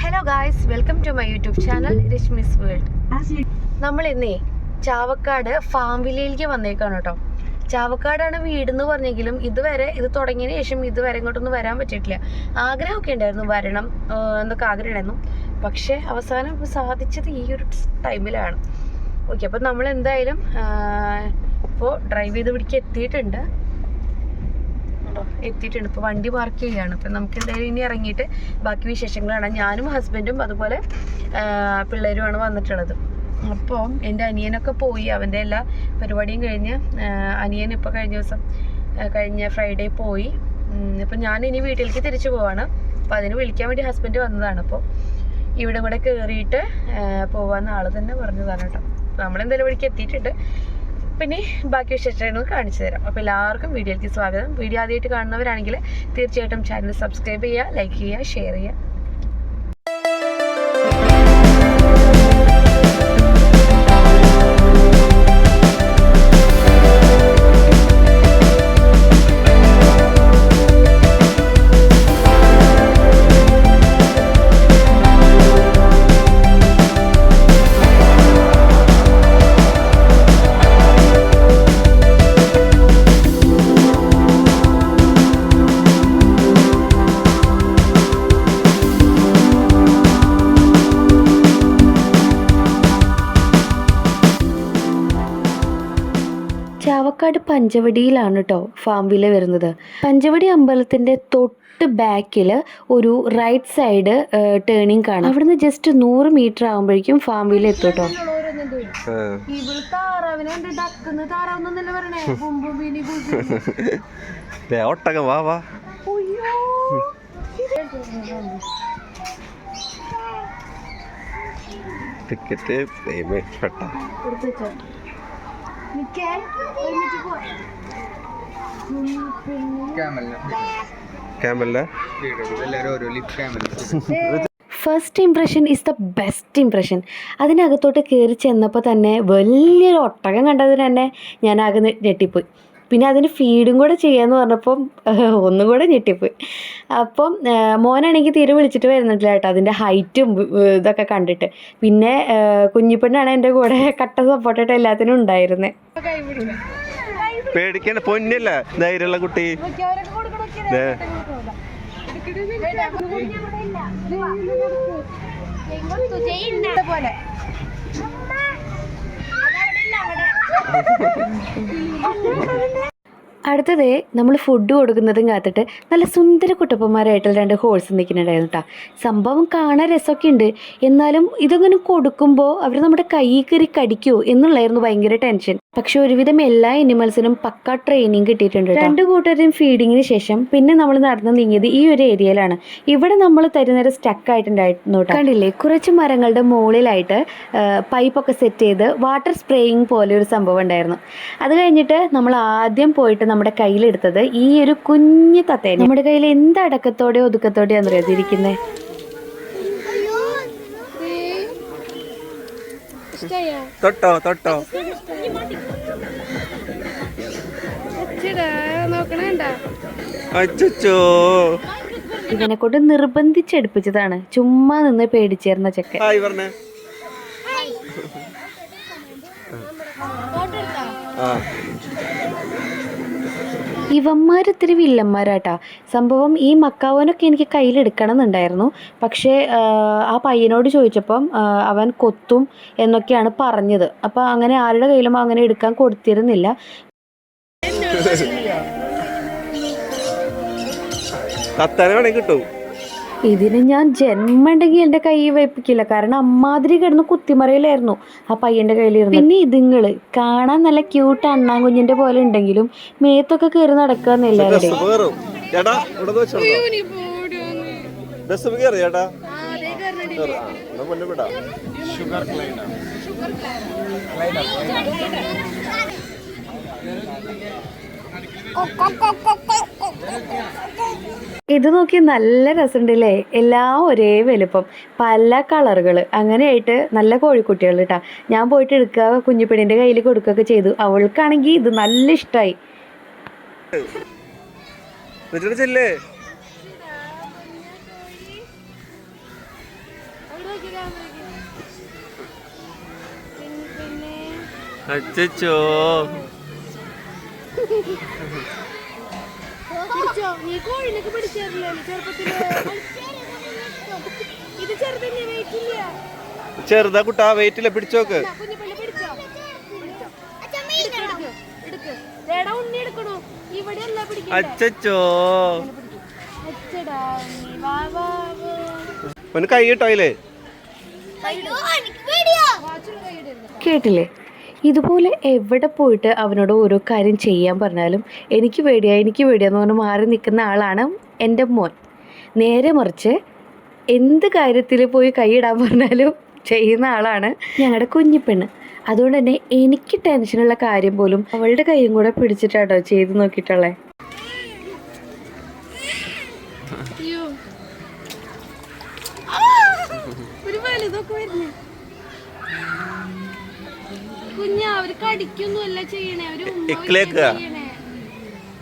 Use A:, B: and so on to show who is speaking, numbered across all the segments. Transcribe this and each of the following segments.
A: Hello guys, welcome to my YouTube channel Rashmi's world. നമ്മൾ ഇന്നേ Chavakkad farm വില്ലേജിലേക്ക് വന്നേക്കാണ് കേട്ടോ. ചാവക്കാടാണ് വീടെന്ന് പറഞ്ഞെങ്കിലും ഇതുവരെ ഇത് തുടങ്ങിയതിന് ശേഷം ഇതുവരെ ഇങ്ങോട്ടൊന്നും വരാൻ പറ്റിയിട്ടില്ല. ആഗ്രഹമൊക്കെ ഉണ്ടായിരുന്നു, വരണം എന്നൊക്കെ ആഗ്രഹം ഉണ്ടായിരുന്നു. പക്ഷേ അവസാനം സാധിച്ചത് ഈ ഒരു ടൈമിലാണ്. ഓക്കെ, അപ്പം നമ്മൾ എന്തായാലും ഇപ്പോൾ ഡ്രൈവ് ചെയ്ത് ഇവിടേക്ക് എത്തിയിട്ടുണ്ട്. ഇപ്പോൾ വണ്ടി പാർക്ക് ചെയ്യുകയാണ്. അപ്പം നമുക്ക് എന്തായാലും ഇനി ഇറങ്ങിയിട്ട് ബാക്കി വിശേഷങ്ങളാണ്. ഞാനും ഹസ്ബൻഡും അതുപോലെ പിള്ളേരുമാണ് വന്നിട്ടുള്ളത്. അപ്പം എൻ്റെ അനിയനൊക്കെ പോയി, അവൻ്റെ എല്ലാ പരിപാടിയും കഴിഞ്ഞ് അനിയൻ ഇപ്പോൾ കഴിഞ്ഞ ഫ്രൈഡേ പോയി. അപ്പം ഞാൻ ഇനി വീട്ടിലേക്ക് തിരിച്ചു പോവാണ്. അപ്പോൾ അതിന് വിളിക്കാൻ വേണ്ടി ഹസ്ബൻഡ് വന്നതാണ്. അപ്പോൾ ഇവിടെ കൂടെ കയറിയിട്ട് പോവാമെന്ന് ആൾ തന്നെ പറഞ്ഞതാണ് കേട്ടോ. നമ്മളെന്തായാലും ഇവിടേക്ക് എത്തിയിട്ടുണ്ട്. പിന്നെ ബാക്കി വിശേഷങ്ങൾ കാണിച്ചു തരാം. അപ്പോൾ എല്ലാവർക്കും വീഡിയോയിലേക്ക് സ്വാഗതം. വീഡിയോ ആദ്യമായിട്ട് കാണുന്നവരാണെങ്കിൽ തീർച്ചയായിട്ടും ചാനൽ സബ്സ്ക്രൈബ് ചെയ്യുക, ലൈക്ക് ചെയ്യുക, ഷെയർ ചെയ്യുക. ചാവക്കാട് പഞ്ചവടിയിലാണ് കേട്ടോ ഫാം വില്ല വരുന്നത്. പഞ്ചവടി അമ്പലത്തിൻ്റെ തൊട്ട് ബാക്കിൽ ഒരു റൈറ്റ് സൈഡ് ടേണിങ് കാണാം. അവിടുന്ന് ജസ്റ്റ് 100 മീറ്റർ ആകുമ്പോഴേക്കും ഫാം വില്ല എത്തും കേട്ടോ.
B: Ticket
A: first impression is the best impression. അതിനകത്തോട്ട് കയറി ചെന്നപ്പോൾ തന്നെ വലിയൊരു ഒട്ടകം കണ്ടതിന് തന്നെ ഞാൻ ആകെ ഞെട്ടിപ്പോയി. പിന്നെ അതിന് ഫീഡും കൂടെ ചെയ്യാമെന്ന് പറഞ്ഞപ്പം ഒന്നും കൂടെ ഞെട്ടിപ്പോയി. അപ്പം മോനാണെങ്കിൽ തീരെ വിളിച്ചിട്ട് വരുന്നില്ല കേട്ടോ, അതിൻ്റെ ഹൈറ്റും ഇതൊക്കെ കണ്ടിട്ട്. പിന്നെ കുഞ്ഞിപ്പെണ്ണാണ് എൻ്റെ കൂടെ കട്ട സപ്പോർട്ടായിട്ട് എല്ലാത്തിനും ഉണ്ടായിരുന്നത്.
B: പേടിക്കണ്ട, പൊന്നല്ല ധൈര്യമുള്ള കുട്ടി.
A: അടുത്തത് നമ്മൾ ഫുഡ് കൊടുക്കുന്നതും കാത്തിട്ട് നല്ല സുന്ദര കുട്ടപ്പന്മാരായിട്ടുള്ള 2 ഹോഴ്സ് നിൽക്കുന്നുണ്ടായിരുന്നു കേട്ടോ. സംഭവം കാണാൻ രസമൊക്കെ ഉണ്ട്, എന്നാലും ഇതങ്ങനെ കൊടുക്കുമ്പോൾ അവർ നമ്മുടെ കൈ കയറി കടിക്കുമോ എന്നുള്ളായിരുന്നു ഭയങ്കര ടെൻഷൻ. പക്ഷെ ഒരുവിധം എല്ലാ അനിമൽസിനും പക്ക ട്രെയിനിങ് കിട്ടിയിട്ടുണ്ട്. 2 കൂട്ടരും ഫീഡിങ്ങിന് ശേഷം പിന്നെ നമ്മൾ നടന്നു നീങ്ങിയത് ഈ ഒരു ഏരിയയിലാണ്. ഇവിടെ നമ്മൾ തരുന്നേരം സ്റ്റക്ക് ആയിട്ടുണ്ടായിരുന്നു കേട്ടോ. കണ്ടില്ലേ, കുറച്ച് മരങ്ങളുടെ മുകളിലായിട്ട് പൈപ്പൊക്കെ സെറ്റ് ചെയ്ത് വാട്ടർ സ്പ്രേയിങ് പോലെ ഒരു സംഭവം ഉണ്ടായിരുന്നു. അത് കഴിഞ്ഞിട്ട് നമ്മൾ ആദ്യം പോയിട്ട് നമ്മുടെ കയ്യിലെടുത്തത് ഈ ഒരു കുഞ്ഞു തത്തയാണ്. നമ്മുടെ കയ്യിൽ എന്ത് അടക്കത്തോടെ ഒതുക്കത്തോടെയാണെന്ന് അറിയാതിരിക്കുന്നത്.
B: തൊട്ടോ തൊട്ടോ
A: ഇവനെ കൊണ്ട് നിർബന്ധിച്ചെടുപ്പിച്ചതാണ്. ചുമ്മാ നിന്ന് പേടിച്ചേർന്ന ചെക്കൻ. ഇവന്മാരിത്തിരി വില്ലന്മാരാട്ടാ. സംഭവം ഈ മക്കാവനൊക്കെ എനിക്ക് കയ്യിലെടുക്കണം എന്നുണ്ടായിരുന്നു. പക്ഷേ ആ പയ്യനോട് ചോദിച്ചപ്പം അവൻ കൊത്തും എന്നൊക്കെയാണ് പറഞ്ഞത്. അപ്പം അങ്ങനെ ആരുടെ കയ്യിലും അങ്ങനെ എടുക്കാൻ കൊടുത്തിരുന്നില്ല.
B: കിട്ടും.
A: ഇതിന് ഞാൻ ജന്മണ്ടെങ്കിൽ എൻ്റെ കൈ വയ്പ്പിക്കില്ല, കാരണം അമ്മാതിരി കിടന്ന് കുത്തിമറയിലായിരുന്നു ആ പയ്യൻ്റെ കയ്യിലിരുന്നു. പിന്നെ ഇതുങ്ങള് കാണാൻ നല്ല ക്യൂട്ട് അണ്ണാൻകുഞ്ഞിൻ്റെ പോലെ ഉണ്ടെങ്കിലും മേത്തൊക്കെ കയറി നടക്കാന്ന് എല്ലാവരുടെയും. ഇത് നോക്കി നല്ല രസമുണ്ടല്ലേ, എല്ലാം ഒരേ വലുപ്പം, പല കളറുകൾ, അങ്ങനെയായിട്ട് നല്ല കോഴിക്കുട്ടികൾ കേട്ടോ. ഞാൻ പോയിട്ട് എടുക്കുക, കുഞ്ഞിപ്പെണ്ണിൻ്റെ കയ്യിൽ കൊടുക്കുകയൊക്കെ ചെയ്തു. അവൾക്കാണെങ്കിൽ ഇത് നല്ല ഇഷ്ടമായി.
B: അച്ചോ
A: നീ കോഴിനൊക്കെ പിടിച്ചേരില്ലേ ചെറുപ്പത്തില്? ഇത് ചെറുതന്നെ, വെയിറ്റ് ഇല്ല.
B: ചെറുതാ കുട്ടാ, വെയിറ്റില്ല, പിടിച്ചോക്ക്. അച്ചോ ഒന്ന് കൈ കിട്ടോയില്ലേ?
A: കേട്ടില്ലേ? ഇതുപോലെ എവിടെ പോയിട്ട് അവനോട് ഓരോ കാര്യം ചെയ്യാൻ പറഞ്ഞാലും എനിക്ക് പേടിയാന്ന് പറഞ്ഞ് മാറി നിൽക്കുന്ന ആളാണ് എൻ്റെ മോൻ. നേരെ മറിച്ച് എന്ത് കാര്യത്തിൽ പോയി കൈയിടാൻ പറഞ്ഞാലും ചെയ്യുന്ന ആളാണ് ഞങ്ങളുടെ കുഞ്ഞിപ്പെണ്ണ്. അതുകൊണ്ട് തന്നെ എനിക്ക് ടെൻഷനുള്ള കാര്യം പോലും അവളുടെ കൈയും കൂടെ പിടിച്ചിട്ടാട്ടോ ചെയ്ത് നോക്കിയിട്ടുള്ളേ. കുഞ്ഞാ അവര് കടിക്കൊന്നുമല്ല ചെയ്യണേ, അവര്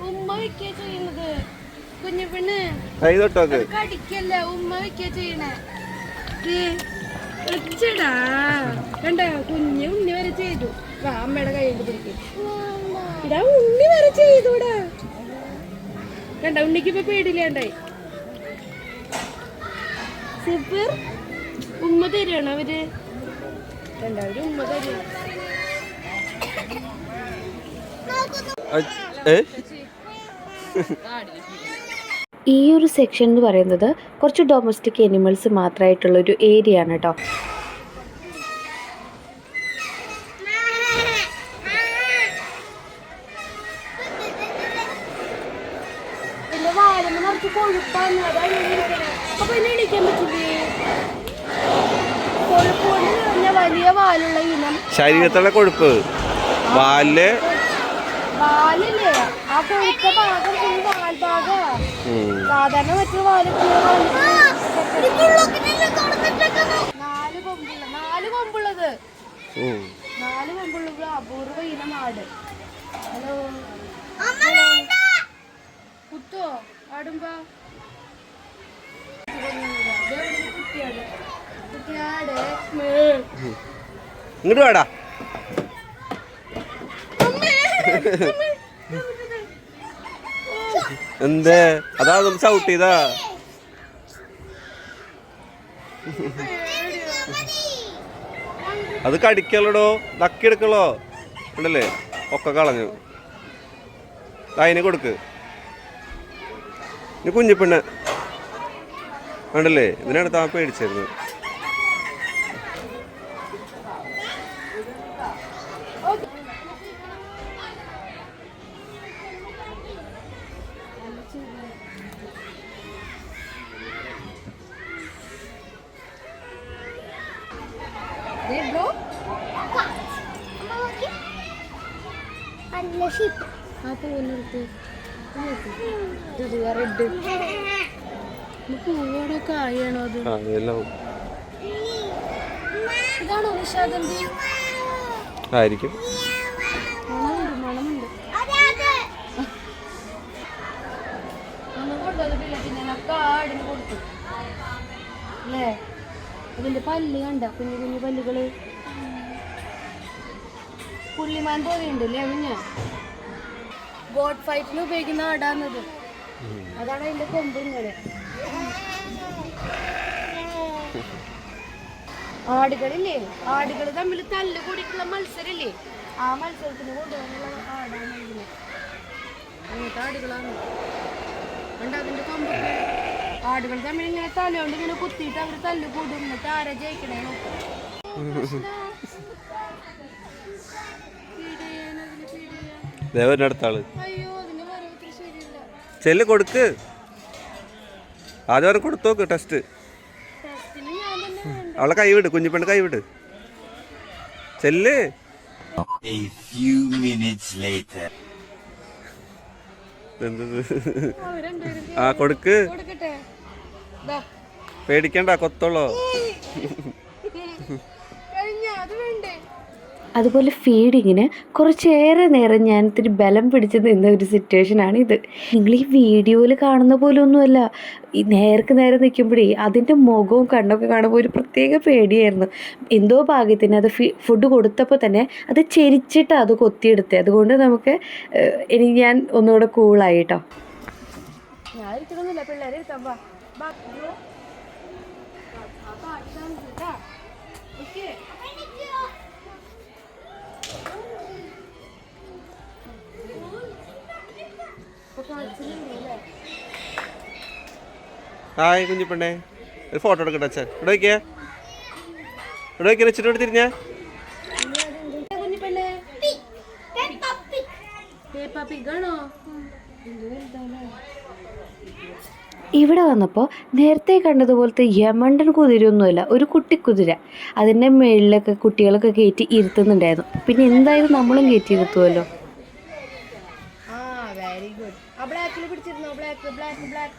A: ഉമ്മ വെക്കുക ചെയ്യുന്നത്. കുഞ്ഞു പെണ്ണ് കടിക്കല്ല, ഉമ്മ വെക്കുക ചെയ്യണേ. കണ്ടോ കുഞ്ഞ് ഉണ്ണി വരെ ചെയ്തു. അമ്മയുടെ കൈ കൊണ്ട് പിടിക്കും. ഇടാ ഉണ്ണി വരെ ചെയ്തൂടാ. കണ്ട ഉണ്ണിക്ക് ഇപ്പൊ പേടില്ലാണ്ടായി. സൂപ്പർ. ഉമ്മ തരുവാണ് അവര്. കണ്ട അവര് ഉമ്മ തരുക. ഈ ഒരു സെക്ഷൻ എന്ന് പറയുന്നത് കുറച്ച് ഡൊമസ്റ്റിക് എനിമൽസ് മാത്രമായിട്ടുള്ളൊരു ഏരിയ ആണ് കേട്ടോ. വലിയ വാലുള്ള ഇനം
B: ശരീരത്തുള്ള കൊഴുപ്പ് വാലില്
A: വാലില്ലേ ആ കൊഴുത്ത ഭാഗം വാൽഭാഗ സാധാരണ മറ്റു നാല് കൊമ്പുള്ളത് അപൂർവ ഇനം ആട്. ഹലോ കുത്തോ ആടുമ്പോ കുട്ടിയാട്
B: ഇങ്ങോട്ട് വേടാ. എന്തേ അതാ ഷൗട്ട് ചെയ്താ? അത് കടിക്കല്ലടോ, നക്കിയെടുക്കലോ ഉണ്ടല്ലേ, ഒക്കെ കളഞ്ഞു. അതിന് കൊടുക്ക്. ഇനി കുഞ്ഞിപ്പെണ്ണ് ഉണ്ടല്ലേ, ഇതിനടുത്ത് ആ പേടിച്ചായിരുന്നു. ആയിരിക്കും.
A: അല്ലേ ഇതിന്റെ പല്ല് കണ്ട, കുഞ്ഞു കുഞ്ഞു പല്ലുകള്. പുള്ളിമാൻ പോലെയുണ്ട് അല്ലേ കുഞ്ഞ? ഗോഡ് ഫൈറ്റിന് ഉപയോഗിക്കുന്ന ആടാന്നത്. അതാണ് അതിന്റെ കൊമ്പ് ഇങ്ങനെ. ആടുകളില്ലേ, ആടുകൾ തമ്മിൽ തല്ല് കൂടിയിട്ടുള്ള മത്സരമില്ലേ, ആ മത്സരത്തിന് കൊണ്ടുപോകാനുള്ള ആടാണ് ഇതിന്. അങ്ങനത്തെ ആടുകളാണ്. കണ്ട അതിന്റെ കൊമ്പ്. ആടുകൾ തമ്മിൽ ഇങ്ങനെ തലയോണ്ട് ഇങ്ങനെ കുത്തിയിട്ട് അവര് തല്ല് കൂടും. എന്നിട്ട് ആരാ ജയിക്കണേ നോക്കാം.
B: ദേവനടുത്താള് ചെല്ല് കൊടുക്ക്. ആദ്യം കൊടുത്തോക്ക് ടെസ്റ്റ്. അവളെ കൈവിട്, കുഞ്ഞിപ്പെണ്ണ് കൈവിട്. ചെല്ല്. ആ കൊടുക്ക്. പേടിക്കണ്ട, കൊത്തോളോ.
A: അതുപോലെ ഫീഡിങ്ങിന് കുറച്ചേറെ നേരം ഞാൻ ഇത്തിരി ബലം പിടിച്ച് നിന്ന ഒരു സിറ്റുവേഷനാണ് ഇത്. നിങ്ങൾ ഈ വീഡിയോയിൽ കാണുന്ന പോലെ ഒന്നുമല്ല, ഈ നേർക്ക് നേരെ നിൽക്കുമ്പോഴേ അതിൻ്റെ മുഖവും കണ്ണൊക്കെ കാണുമ്പോൾ ഒരു പ്രത്യേക പേടിയായിരുന്നു. എന്തോ ഭാഗ്യത്തിന് അത് ഫുഡ് കൊടുത്തപ്പോൾ തന്നെ അത് ചെരിച്ചിട്ടാണ് അത് കൊത്തിയെടുത്തത്. അതുകൊണ്ട് നമുക്ക് ഞാൻ ഒന്നുകൂടെ കൂളായി കേട്ടോ.
C: ഞാൻ ഇരിക്കണമെന്നില്ല, പിള്ളേരെ ഇരുത്താം.
B: ഹായ് കുഞ്ഞിപ്പെണ്ണേ, ഒരു ഫോട്ടോ എടുക്കട്ടെ അച്ഛൻ. ഇവിടെ വയ്ക്കുക, ഇവിടെ വയ്ക്കുക, വെച്ചിട്ട് തിരിഞ്ഞാ.
C: കുഞ്ഞിപ്പെണ്ണേ പേപ്പ പിഗാണോ?
A: ഇവിടെ വന്നപ്പോൾ നേരത്തെ കണ്ടതുപോലത്തെ യമണ്ടൻ കുതിരയൊന്നുമല്ല, ഒരു കുട്ടിക്കുതിര. അതിൻ്റെ മുകളിലൊക്കെ കുട്ടികളൊക്കെ കയറ്റി ഇരുത്തുന്നുണ്ടായിരുന്നു. പിന്നെ എന്തായാലും നമ്മളും കയറ്റി ഇരുത്തുമല്ലോ.
C: Very good. ആ ബ്ലാക്കിൽ പിടിച്ചിരുന്നോ? Black black black.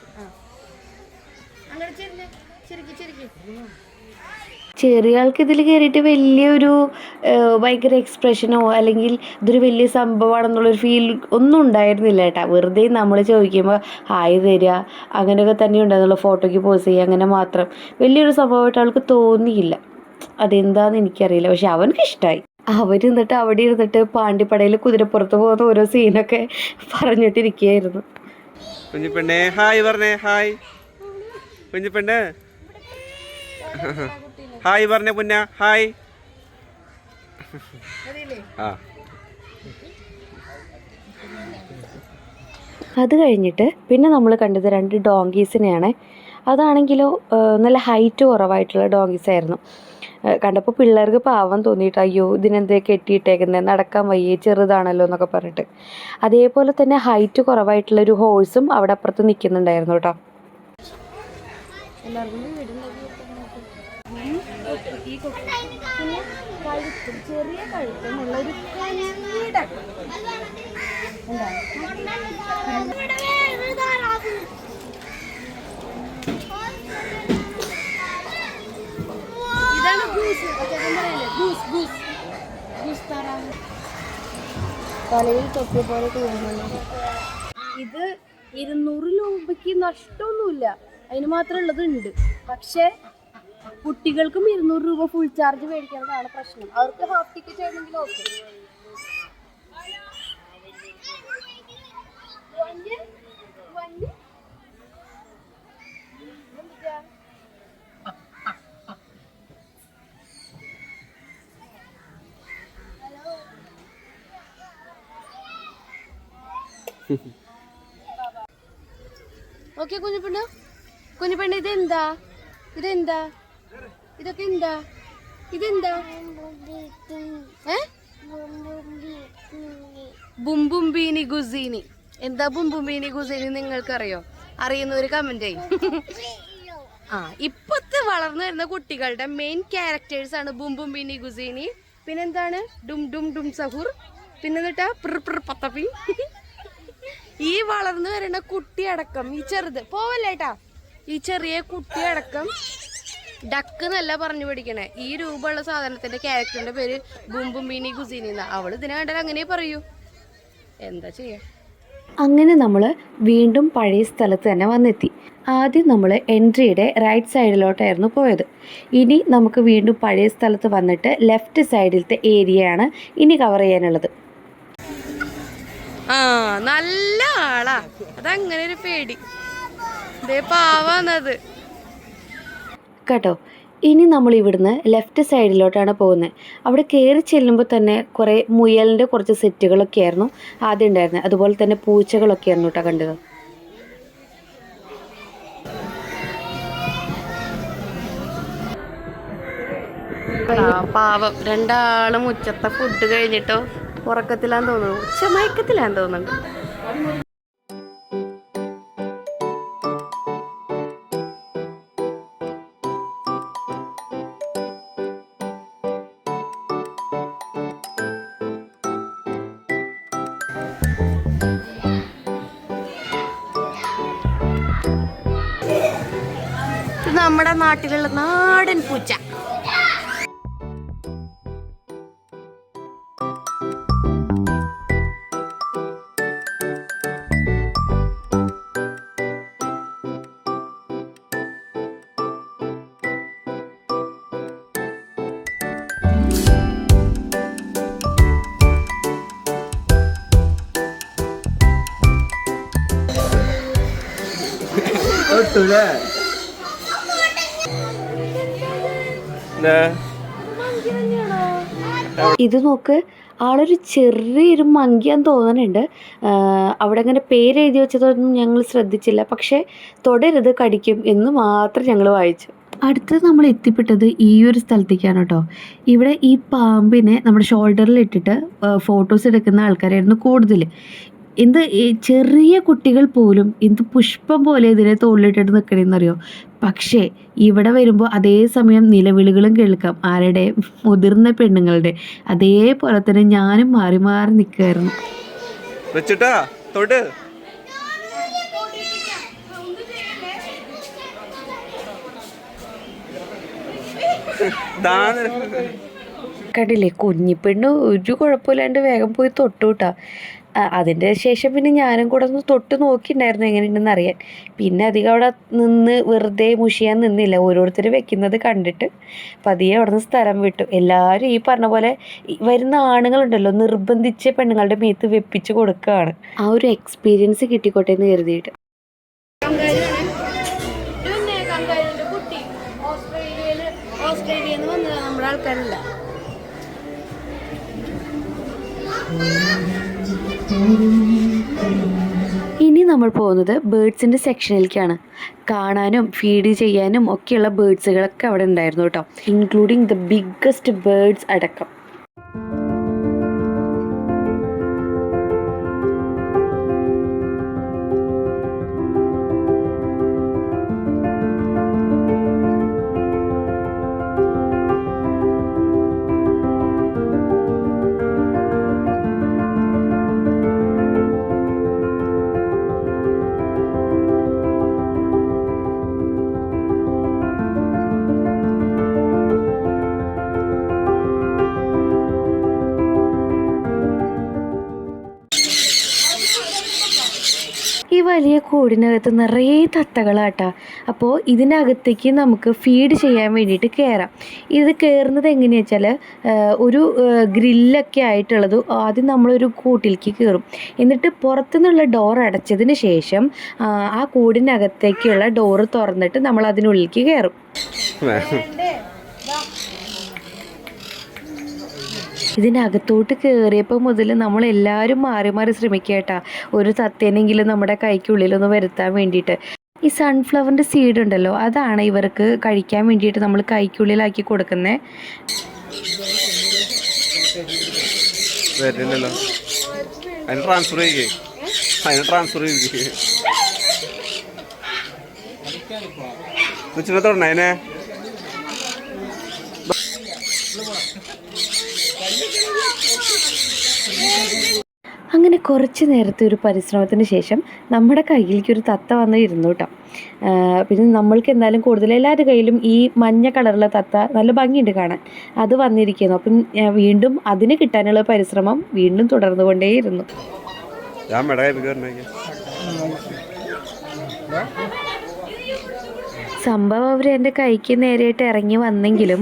C: അങ്ങനെ ശരിക്കും
A: ചെറിയ ആൾക്ക് ഇതിൽ കയറിയിട്ട് വലിയൊരു ഭയങ്കര എക്സ്പ്രഷനോ അല്ലെങ്കിൽ ഇതൊരു വലിയ സംഭവമാണെന്നുള്ളൊരു ഫീൽ ഒന്നും ഉണ്ടായിരുന്നില്ല കേട്ടോ. വെറുതെ നമ്മൾ ചോദിക്കുമ്പോൾ ഹായ് തരിക അങ്ങനെയൊക്കെ തന്നെ ഉണ്ടായിരുന്നുള്ളൂ, ഫോട്ടോയ്ക്ക് പോസ് ചെയ്യുക, അങ്ങനെ മാത്രം. വലിയൊരു സംഭവമായിട്ട് ആൾക്ക് തോന്നിയില്ല. അതെന്താണെന്ന് എനിക്കറിയില്ല, പക്ഷെ അവനക്ക് ഇഷ്ടമായി. അവരിന്നിട്ട് അവിടെ ഇരുന്നിട്ട് പാണ്ടിപ്പടയിൽ കുതിരപ്പുറത്ത് പോകുന്ന ഓരോ സീനൊക്കെ പറഞ്ഞിട്ടിരിക്കുകയായിരുന്നു.
B: കുഞ്ഞിപ്പെണ്ണേ ഹായ് പറഞ്ഞേ. ഹായ് കുഞ്ഞിപ്പെണ്ണേ, ഹായ് പറഞ്ഞേ പുന്ന. ഹായ്. ആ
A: അത് കഴിഞ്ഞിട്ട് പിന്നെ നമ്മൾ കണ്ടത് 2 ഡോങ്കീസിനെയാണ്. അതാണെങ്കിലോ നല്ല ഹൈറ്റ് കുറവായിട്ടുള്ള ഡോങ്കീസ് ആയിരുന്നു. കണ്ടപ്പോൾ പിള്ളേർക്ക് പാവം തോന്നിയിട്ട് അയ്യോ ഇതിനെന്തേ കെട്ടിയിട്ടേക്കുന്നത്, നടക്കാൻ വയ്യേ, ചെറുതാണല്ലോ എന്നൊക്കെ പറഞ്ഞിട്ട്. അതേപോലെ തന്നെ ഹൈറ്റ് കുറവായിട്ടുള്ളൊരു ഹോഴ്സും അവിടെ അപ്പുറത്ത് നിൽക്കുന്നുണ്ടായിരുന്നു കേട്ടോ.
C: ചെറിയ കഴുത്തുമുള്ള ഒരു ഇതാണ് ഗൂസ്. തലയിൽ തൊപ്പിയ പോലെ തോന്നുന്നു. ഇത് 200 രൂപയ്ക്ക് നഷ്ടമൊന്നുമില്ല, അതിന് മാത്രം ഉള്ളതുണ്ട്. പക്ഷേ കുട്ടികൾക്കും 200 രൂപ ഫുൾ ചാർജ് മേടിക്കുന്നതാണ് പ്രശ്നം. അവർക്ക് ഹാഫ് ടിക്കറ്റ് ആണെങ്കിൽ ഓക്കെ. ഓക്കെ കുഞ്ഞുപെണ്ണ് ഇതെന്താ ഇതൊക്കെ ഇതെന്താ ബുംബുംബീനി ഗുസീനി. എന്താ ബുംബുംബീനി ഗുസീനി നിങ്ങൾക്കറിയോ? അറിയുന്നവര് കമന്റ് ചെയ്യും. ഇപ്പത്തെ വളർന്നു വരുന്ന കുട്ടികളുടെ മെയിൻ ക്യാരക്ടേഴ്സ് ആണ് ബുംബുംബീനി ഗുസീനി. പിന്നെന്താണ് ഡും ഡും ഡും സഹൂർ, പിന്നെന്നിട്ടാ പത്തപ്പി. ഈ വളർന്നു വരുന്ന കുട്ടിയടക്കം, ഈ ചെറുത് പോവല്ലേട്ടാ, ഈ ചെറിയ കുട്ടിയടക്കം ഡക്ക് എന്നല്ല പറഞ്ഞു പഠിക്കണേ. ഈ രൂപമുള്ള സാധനത്തിന്റെ ക്യാരക്ടറിന്റെ പേര് ബുംബുംബീനി ഗുസീനി എന്നാ. അവള് ഇതിനെ കണ്ടാൽ അങ്ങനെ പറയൂ, എന്താ ചെയ്യാ.
A: അങ്ങനെ നമ്മൾ വീണ്ടും പഴയ സ്ഥലത്ത് തന്നെ വന്നെത്തി. ആദ്യം നമ്മൾ എൻട്രിയുടെ റൈറ്റ് സൈഡിലോട്ടായിരുന്നു പോയത്. ഇനി നമുക്ക് വീണ്ടും പഴയ സ്ഥലത്ത് വന്നിട്ട് ലെഫ്റ്റ് സൈഡിലത്തെ ഏരിയയാണ് ഇനി കവർ ചെയ്യാനുള്ളത്.
C: നല്ല ആളാ, അതങ്ങനെ ഒരു പേടി പാവാന്നത്
A: കേട്ടോ. ഇനി നമ്മൾ ഇവിടുന്ന് ലെഫ്റ്റ് സൈഡിലോട്ടാണ് പോകുന്നത്. അവിടെ കയറി ചെല്ലുമ്പോൾ തന്നെ കുറേ മുയലിൻ്റെ കുറച്ച് സെറ്റുകളൊക്കെ ആയിരുന്നു ആദ്യം ഉണ്ടായിരുന്നത്. അതുപോലെ തന്നെ പൂച്ചകളൊക്കെ ആയിരുന്നു കേട്ടോ കണ്ടത്.
C: പാവം രണ്ടാളും ഉച്ചത്തെ ഫുഡ് കഴിഞ്ഞിട്ടോ ഉറക്കത്തിലാന്ന് തോന്നുന്നു, ഉച്ചമയക്കത്തിലാന്ന് തോന്നുന്നുണ്ട്. നമ്മുടെ നാട്ടിലുള്ള നാടൻ പൂച്ച.
B: കിട്ടൂലേ?
A: ഇത് നോക്ക്, ആളൊരു ചെറിയൊരു മങ്കിയാന്ന് തോന്നുന്നുണ്ട്. അവിടെ അങ്ങനെ പേരെഴുതി വെച്ചതൊന്നും ഞങ്ങൾ ശ്രദ്ധിച്ചില്ല. പക്ഷേ തൊടരുത്, കടിക്കും എന്ന് മാത്രം ഞങ്ങൾ വായിച്ചു. അടുത്തത് നമ്മൾ എത്തിപ്പെട്ടത് ഈ ഒരു സ്ഥലത്തേക്കാണ് കേട്ടോ. ഇവിടെ ഈ പാമ്പിനെ നമ്മുടെ ഷോൾഡറിൽ ഇട്ടിട്ട് ഫോട്ടോസ് എടുക്കുന്ന ആൾക്കാരായിരുന്നു കൂടുതൽ. ചെറിയ കുട്ടികൾ പോലും എന്ത് പുഷ്പം പോലെ ഇതിനെ തോളിലിട്ടിട്ട് നിൽക്കണമെന്നറിയോ. പക്ഷേ ഇവിടെ വരുമ്പോൾ അതേ സമയം നിലവിളികളും കേൾക്കാം, ആരുടെ? മുതിർന്ന പെണ്ണുങ്ങളുടെ. അതേപോലെ തന്നെ ഞാനും മാറി മാറി നിൽക്കുമായിരുന്നു. കണ്ടില്ലേ, കുഞ്ഞിപ്പെണ്ണ് ഒരു കുഴപ്പമില്ലാണ്ട് വേഗം പോയി തൊട്ടു കേട്ടോ. അതിൻ്റെ ശേഷം പിന്നെ ഞാനും കൂടെ ഒന്ന് തൊട്ട് നോക്കിയിട്ടുണ്ടായിരുന്നു എങ്ങനെയുണ്ടെന്ന് അറിയാൻ. പിന്നെ അധികം അവിടെ നിന്ന് വെറുതെ മുഷിയാൻ നിന്നില്ല. ഓരോരുത്തർ വെക്കുന്നത് കണ്ടിട്ട് പതിയെ അവിടെ നിന്ന് സ്ഥലം വിട്ടു. എല്ലാവരും ഈ പറഞ്ഞ പോലെ വരുന്ന ആണുങ്ങളുണ്ടല്ലോ, നിർബന്ധിച്ച് പെണ്ണുങ്ങളുടെ മേത്ത് വെപ്പിച്ച് കൊടുക്കുകയാണ്. ആ ഒരു എക്സ്പീരിയൻസ് കിട്ടിക്കോട്ടെ എന്ന് കരുതിയിട്ട്.
C: ഓസ്ട്രേലിയയിൽ നിന്ന് വന്നതാണ്, നമ്മുടെ ആൾക്കാരല്ല.
A: ഇനി നമ്മൾ പോകുന്നത് ബേഡ്സിൻ്റെ സെക്ഷനിലേക്കാണ്. കാണാനും ഫീഡ് ചെയ്യാനും ഒക്കെയുള്ള ബേഡ്സുകളൊക്കെ അവിടെ ഉണ്ടായിരുന്നു കേട്ടോ, ഇൻക്ലൂഡിങ് ദ ബിഗ്ഗസ്റ്റ് ബേഡ്സ് അടക്കം. ഈ വലിയ കൂടിനകത്ത് നിറയെ തത്തകളാട്ടാ. അപ്പോൾ ഇതിനകത്തേക്ക് നമുക്ക് ഫീഡ് ചെയ്യാൻ വേണ്ടിയിട്ട് കയറാം. ഇത് കയറുന്നത് എങ്ങനെയാണെന്ന് വെച്ചാൽ ഒരു ഗ്രില്ലൊക്കെ ആയിട്ടുള്ളത് ആദ്യം നമ്മളൊരു കൂട്ടിലേക്ക് കയറും. എന്നിട്ട് പുറത്തുനിന്നുള്ള ഡോർ അടച്ചതിന് ശേഷം ആ കൂടിനകത്തേക്കുള്ള ഡോറ് തുറന്നിട്ട് നമ്മൾ അതിനുള്ളിലേക്ക് കയറും. ഇതിനകത്തോട്ട് കയറിയപ്പോൾ മുതൽ നമ്മളെല്ലാവരും മാറി മാറി ശ്രമിക്കുക കേട്ടോ, ഒരു തത്തേനെങ്കിലും നമ്മുടെ കൈക്കുള്ളിലൊന്ന് വരുത്താൻ വേണ്ടിയിട്ട്. ഈ സൺഫ്ലവറിൻ്റെ സീഡ് ഉണ്ടല്ലോ, അതാണ് ഇവർക്ക് കഴിക്കാൻ വേണ്ടിയിട്ട് നമ്മൾ കൈക്കുള്ളിലാക്കി കൊടുക്കുന്നത്. അങ്ങനെ കുറച്ച് നേരത്തെ ഒരു പരിശ്രമത്തിന് ശേഷം നമ്മുടെ കയ്യിലേക്ക് ഒരു തത്ത വന്ന് ഇരുന്നു കേട്ടോ. പിന്നെ നമ്മൾക്ക് എന്തായാലും കൂടുതൽ എല്ലാവരുടെ കയ്യിലും ഈ മഞ്ഞ കളറുള്ള തത്ത നല്ല ഭംഗിയുണ്ട് കാണാൻ, അത് വന്നിരിക്കുന്നു. അപ്പം വീണ്ടും അതിന് കിട്ടാനുള്ള പരിശ്രമം വീണ്ടും തുടർന്നുകൊണ്ടേയിരുന്നു. സംഭവം അവർ എൻ്റെ കൈക്ക് നേരെയായിട്ട് ഇറങ്ങി വന്നെങ്കിലും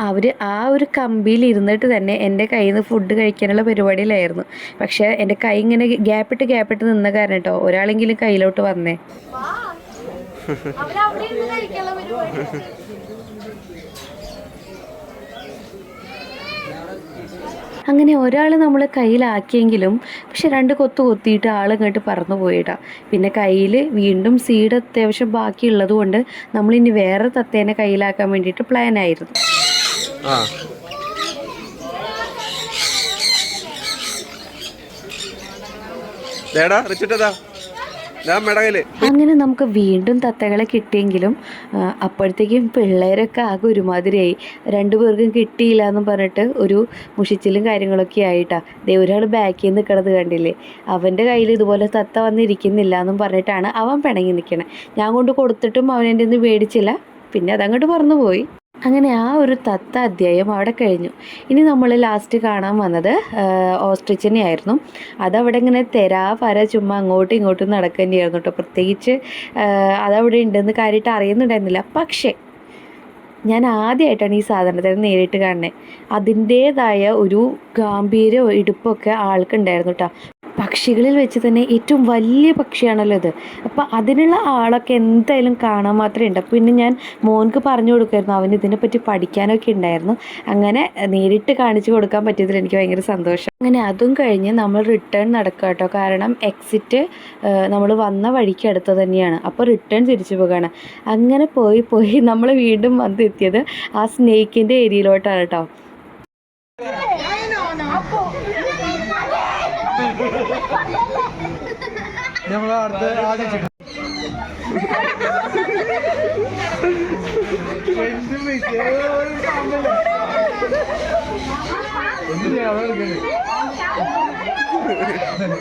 A: അവർ ആ ഒരു കമ്പിയിൽ ഇരുന്നിട്ട് തന്നെ എൻ്റെ കയ്യിൽ നിന്ന് ഫുഡ് കഴിക്കാനുള്ള പരിപാടിയിലായിരുന്നു. പക്ഷേ എൻ്റെ കൈ ഇങ്ങനെ ഗ്യാപ്പിട്ട് നിന്ന കാരണം കേട്ടോ ഒരാളെങ്കിലും കയ്യിലോട്ട് വന്നേ. അങ്ങനെ ഒരാൾ നമ്മൾ കയ്യിലാക്കിയെങ്കിലും പക്ഷെ 2 കൊത്ത് കൊത്തിയിട്ട് ആൾ ഇങ്ങോട്ട് പറന്നു പോയിട്ടാ. പിന്നെ കയ്യിൽ വീണ്ടും സീഡ് അത്യാവശ്യം ബാക്കിയുള്ളത് കൊണ്ട് നമ്മളിനി വേറെ തത്തേനെ കയ്യിലാക്കാൻ വേണ്ടിയിട്ട് പ്ലാൻ ആയിരുന്നു. അങ്ങനെ നമുക്ക് വീണ്ടും തത്തകളെ കിട്ടിയെങ്കിലും അപ്പോഴത്തേക്കും പിള്ളേരൊക്കെ ആകെ ഒരുമാതിരിയായി. 2 പേർക്കും കിട്ടിയില്ല എന്ന് പറഞ്ഞിട്ട് ഒരു മുഷിച്ചിലും കാര്യങ്ങളൊക്കെ ആയിട്ടാ. ഒരാൾ ബാക്കിൽ നിന്ന് നിൽക്കണത് കണ്ടില്ലേ, അവൻ്റെ കയ്യിൽ ഇതുപോലെ തത്ത വന്നിരിക്കുന്നില്ല എന്നും പറഞ്ഞിട്ടാണ് അവൻ പിണങ്ങി നിൽക്കണേ. ഞാൻ കൊണ്ട് കൊടുത്തിട്ടും അവൻ എൻ്റെ നിന്ന് മേടിച്ചില്ല, പിന്നെ അതങ്ങോട്ട് പറന്നു പോയി. അങ്ങനെ ആ ഒരു തത്ത അധ്യായം അവിടെ കഴിഞ്ഞു. ഇനി നമ്മൾ ലാസ്റ്റ് കാണാൻ വന്നത് ഓസ്ട്രിച്ചിനെ ആയിരുന്നു. അതവിടെ ഇങ്ങനെ പര ചുമ്മാ അങ്ങോട്ടും ഇങ്ങോട്ടും നടക്കുകയായിരുന്നു കേട്ടോ. പ്രത്യേകിച്ച് അതവിടെ ഉണ്ടെന്ന് കാര്യമായിട്ട് അറിയുന്നുണ്ടായിരുന്നില്ല. പക്ഷേ ഞാൻ ആദ്യമായിട്ടാണ് ഈ സാധനത്തെ നേരിട്ട് കാണുന്നത്. അതിൻ്റേതായ ഒരു ഗാംഭീര്യ ഇടുപ്പൊക്കെ ആൾക്കുണ്ടായിരുന്നു കേട്ടോ. പക്ഷികളിൽ വെച്ച് തന്നെ ഏറ്റവും വലിയ പക്ഷിയാണല്ലോ ഇത്. അപ്പോൾ അതിനുള്ള ആളൊക്കെ എന്തായാലും കാണാൻ മാത്രമേ ഉണ്ട്. പിന്നെ ഞാൻ മോൻക്ക് പറഞ്ഞു കൊടുക്കുമായിരുന്നു, അവന് ഇതിനെപ്പറ്റി പഠിക്കാനൊക്കെ ഉണ്ടായിരുന്നു. അങ്ങനെ നേരിട്ട് കാണിച്ചു കൊടുക്കാൻ പറ്റിയതിൽ എനിക്ക് ഭയങ്കര സന്തോഷം. അങ്ങനെ അതും കഴിഞ്ഞ് നമ്മൾ റിട്ടേൺ നടക്കുക കേട്ടോ. കാരണം എക്സിറ്റ് നമ്മൾ വന്ന വഴിക്ക് അടുത്ത് തന്നെയാണ്. അപ്പോൾ റിട്ടേൺ തിരിച്ചു പോകുകയാണ്. അങ്ങനെ പോയി നമ്മൾ വീണ്ടും വന്നെത്തിയത് ആ സ്നേക്കിൻ്റെ ഏരിയയിലോട്ടാണ് കേട്ടോ.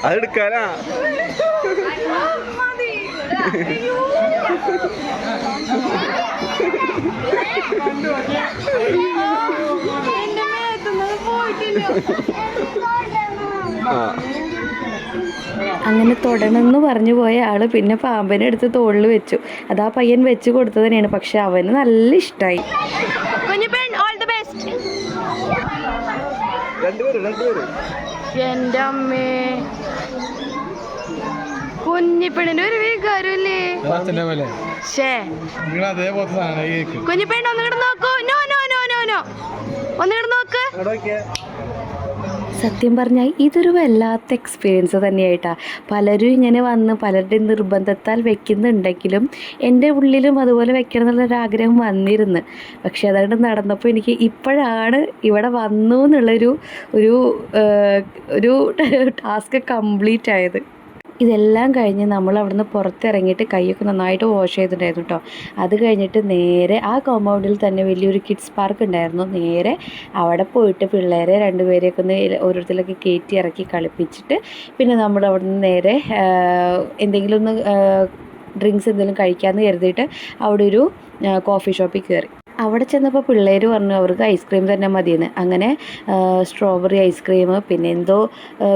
B: അതെടുക്കാനാ
A: അങ്ങനെ തൊടണമെന്ന് പറഞ്ഞു പോയ ആള് പിന്നെ പാമ്പിനെ എടുത്ത് തോളിൽ വെച്ചു. അതാ പയ്യൻ വെച്ച് കൊടുത്തത് തന്നെയാണ്. പക്ഷെ അവന് നല്ല ഇഷ്ടമായി.
C: എന്റെ അമ്മേ, കുഞ്ഞിപ്പെണ്ണിന് ഒരു വികാരമില്ലേ? കുഞ്ഞിപ്പെണ്ണ് ഒന്നുകൂടെ നോക്കൂ. No no no no no ഒന്നുകൂടെ നോക്ക്.
A: സത്യം പറഞ്ഞാൽ ഇതൊരു വല്ലാത്ത എക്സ്പീരിയൻസ് തന്നെയായിട്ടാണ്. പലരും ഇങ്ങനെ വന്ന് പലരുടെ നിർബന്ധത്താൽ വെക്കുന്നുണ്ടെങ്കിലും എൻ്റെ ഉള്ളിലും അതുപോലെ വെക്കണം എന്നുള്ളൊരാഗ്രഹം വന്നിരുന്നു. പക്ഷെ അതുകൊണ്ട് നടന്നപ്പോൾ എനിക്ക് ഇപ്പോഴാണ് ഇവിടെ വന്നു എന്നുള്ളൊരു ഒരു ടാസ്ക് കംപ്ലീറ്റ് ആയത്. ഇതെല്ലാം കഴിഞ്ഞ് നമ്മൾ അവിടുന്ന് പുറത്തിറങ്ങിയിട്ട് കൈയൊക്കെ നന്നായിട്ട് വാഷ് ചെയ്തിട്ടുണ്ടായിരുന്നു കേട്ടോ. അത് കഴിഞ്ഞിട്ട് നേരെ ആ കോമ്പൗണ്ടിൽ തന്നെ വലിയൊരു കിഡ്സ് പാർക്ക് ഉണ്ടായിരുന്നു. നേരെ അവിടെ പോയിട്ട് പിള്ളേരെ രണ്ടുപേരെയൊക്കെ ഒന്ന് ഓരോരുത്തരിലൊക്കെ കയറ്റി ഇറക്കി കളിപ്പിച്ചിട്ട് പിന്നെ നമ്മൾ അവിടെ നിന്ന് നേരെ എന്തെങ്കിലും ഒന്ന് ഡ്രിങ്ക്സ് എന്തെങ്കിലും കഴിക്കാമെന്ന് കരുതിയിട്ട് അവിടെ ഒരു കോഫി ഷോപ്പിൽ കയറി. അവിടെ ചെന്നപ്പോൾ പിള്ളേർ പറഞ്ഞു അവർക്ക് ഐസ്ക്രീം തന്നെ മതിയെന്ന്. അങ്ങനെ സ്ട്രോബെറി ഐസ്ക്രീം, പിന്നെ എന്തോ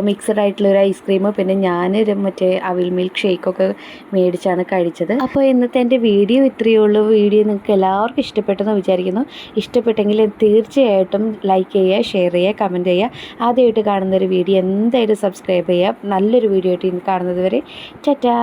A: മിക്സഡ് ആയിട്ടുള്ളൊരു ഐസ്ക്രീം, പിന്നെ ഞാൻ മറ്റേ അവിൽ മിൽക്ക് ഷേക്കൊക്കെ മേടിച്ചാണ് കഴിച്ചത്. അപ്പോൾ ഇന്നത്തെ എൻ്റെ വീഡിയോ ഇത്രയേ ഉള്ളൂ. വീഡിയോ നിങ്ങൾക്ക് എല്ലാവർക്കും ഇഷ്ടപ്പെട്ടെന്ന് വിചാരിക്കുന്നു. ഇഷ്ടപ്പെട്ടെങ്കിൽ തീർച്ചയായിട്ടും ലൈക്ക് ചെയ്യുക, ഷെയർ ചെയ്യുക, കമൻറ്റ് ചെയ്യുക. ആദ്യമായിട്ട് കാണുന്നൊരു വീഡിയോ എന്തായാലും സബ്സ്ക്രൈബ് ചെയ്യുക. നല്ലൊരു വീഡിയോ ആയിട്ട് കാണുന്നത് വരെ ടാറ്റാ.